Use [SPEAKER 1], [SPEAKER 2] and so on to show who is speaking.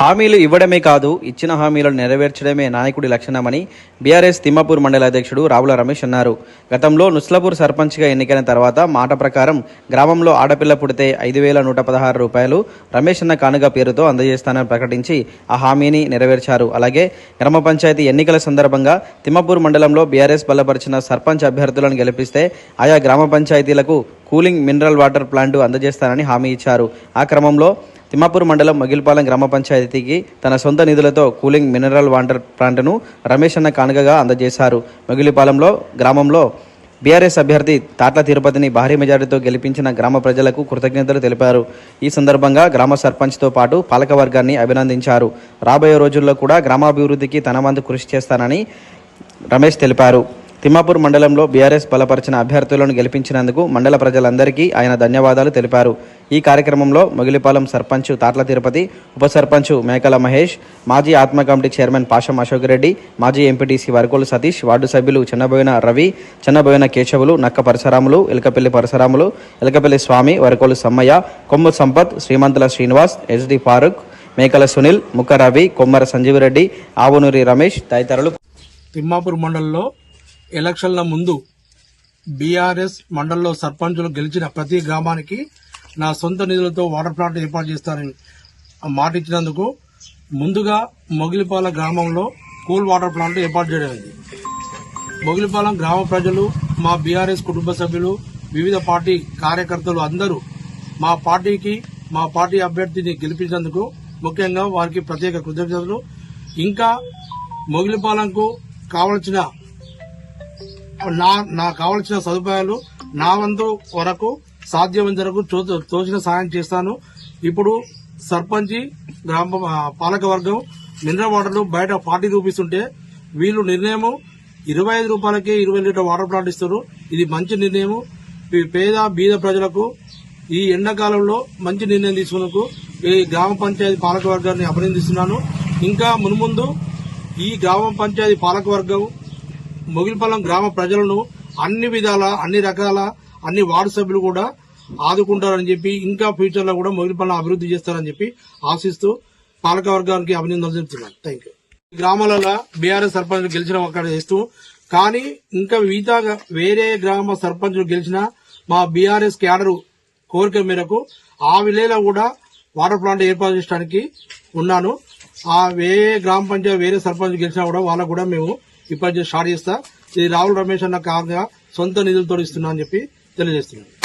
[SPEAKER 1] హామీలు ఇవ్వడమే కాదు, ఇచ్చిన హామీలను నెరవేర్చడమే నాయకుడి లక్షణమని బీఆర్ఎస్ తిమ్మాపూర్ మండల అధ్యక్షుడు రావుల రమేష్ అన్నారు. గతంలో నుస్లాపూర్ సర్పంచ్గా ఎన్నికైన తర్వాత మాట ప్రకారం గ్రామంలో ఆడపిల్ల పుడితే 5,116 రూపాయలు రమేష్ అన్న కానుక పేరుతో అందజేస్తానని ప్రకటించి ఆ హామీని నెరవేర్చారు. అలాగే గ్రామ పంచాయతీ ఎన్నికల సందర్భంగా తిమ్మాపూర్ మండలంలో బీఆర్ఎస్ బలపరిచిన సర్పంచ్ అభ్యర్థులను గెలిపిస్తే ఆయా గ్రామ పంచాయతీలకు కూలింగ్ మినరల్ వాటర్ ప్లాంట్ అందజేస్తానని హామీ ఇచ్చారు. ఆ క్రమంలో తిమ్మాపూర్ మండలం మొగిలిపాలెం గ్రామ పంచాయతీకి తన సొంత నిధులతో కూలింగ్ మినరల్ వాటర్ ప్లాంట్ను రమేష్ అన్న కానుకగా అందజేశారు. మొగిలిపాలెంలో గ్రామంలో బీఆర్ఎస్ అభ్యర్థి తాట్ల తిరుపతిని భారీ మెజారిటీతో గెలిపించిన గ్రామ ప్రజలకు కృతజ్ఞతలు తెలిపారు. ఈ సందర్భంగా గ్రామ సర్పంచ్తో పాటు పాలకవర్గాన్ని అభినందించారు. రాబోయే రోజుల్లో కూడా గ్రామాభివృద్ధికి తన వంతు కృషి చేస్తానని రమేష్ తెలిపారు. తిమ్మాపూర్ మండలంలో బీఆర్ఎస్ బలపరిచిన అభ్యర్థులను గెలిపించినందుకు మండల ప్రజలందరికీ ఆయన ధన్యవాదాలు తెలిపారు. ఈ కార్యక్రమంలో మొగిలిపాలెం సర్పంచ్ తాట్ల తిరుపతి, ఉప సర్పంచ్ మేకల మహేష్, మాజీ ఆత్మ కమిటీ చైర్మన్ పాషం అశోక్ రెడ్డి, మాజీ ఎంపీటీసీ వరకోలు సతీష్, వార్డు సభ్యులు చెన్నబోయిన రవి, చెన్నబోయిన కేశవులు, నక్క పరశురాములు, ఎలకపల్లి పరశురాములు, ఎలకపల్లి స్వామి, వరకోలు సమ్మయ్య, కొమ్ము సంపత్, శ్రీమంతుల శ్రీనివాస్, ఎస్డి ఫారూక్, మేకల సునీల్, ముక్క రవి, కొమ్మర సంజీవరెడ్డి, ఆవునూరి రమేష్ తదితరులు.
[SPEAKER 2] తిమ్మాపూర్ మండలంలో ఎలక్షన్ల ముందు బీఆర్ఎస్ మండలంలో సర్పంచులు గెలిచిన ప్రతి గ్రామానికి నా సొంత నిధులతో వాటర్ ప్లాంట్ ఏర్పాటు చేస్తానని మాట ఇచ్చినందుకు ముందుగా మొగిలిపాలెం గ్రామంలో కూల్ వాటర్ ప్లాంట్ ఏర్పాటు చేయడం. మొగిలిపాలెం గ్రామ ప్రజలు, మా బీఆర్ఎస్ కుటుంబ సభ్యులు, వివిధ పార్టీ కార్యకర్తలు అందరూ మా పార్టీ అభ్యర్థిని గెలిపించినందుకు ముఖ్యంగా వారికి ప్రత్యేక కృతజ్ఞతలు. ఇంకా మొగిలిపాలెంకు కావలసిన నాకు కావలసిన సదుపాయాలు నా వంతు వరకు సాధ్యమైనంత వరకు తోచిన సాయం చేస్తాను. ఇప్పుడు సర్పంచి గ్రామ పాలక వర్గం మినరల్ వాటర్లు బయట 40 రూపీస్ ఉంటే వీళ్ళు నిర్ణయం 25 రూపాయలకే 20 లీటర్ వాటర్ ప్లాంట్ ఇస్తారు. ఇది మంచి నిర్ణయం. బీద ప్రజలకు ఈ ఎండాకాలంలో మంచి నిర్ణయం తీసుకున్నందుకు ఈ గ్రామ పంచాయతీ పాలక వర్గాన్ని అభినందిస్తున్నాను. ఇంకా మున్ముందు ఈ గ్రామ పంచాయతీ పాలక వర్గం మొగిలిపాలెం గ్రామ ప్రజలను అన్ని విధాల, అన్ని రకాల, అన్ని వార్డు సభ్యులు కూడా ఆదుకుంటారని చెప్పి, ఇంకా ఫ్యూచర్ లో కూడా మొగిలిపాలెం అభివృద్ధి చేస్తారని చెప్పి ఆశిస్తూ పాలక వర్గానికి అభినందనలు చెప్తున్నాను. Thank you. గ్రామాలలో బీఆర్ఎస్ సర్పంచ్ గెలిచిన అక్కడ చేస్తూ, కానీ ఇంకా మిగతాగా వేరే గ్రామ సర్పంచులు గెలిచిన మా బీఆర్ఎస్ క్యాడరు కోరిక మేరకు ఆ విలేలో కూడా వాటర్ ప్లాంట్ ఏర్పాటు చేయడానికి ఉన్నాను. ఆ వేరే గ్రామ పంచాయతీ వేరే సర్పంచ్ గెలిచినా కూడా వాళ్ళకు కూడా మేము ఇప్పటి స్టార్ట్ చేస్తా. ఇది రావుల రమేష్ అన్న కాగా సొంత నిధులతో ఇస్తున్నా అని చెప్పి తెలియజేస్తున్నాను.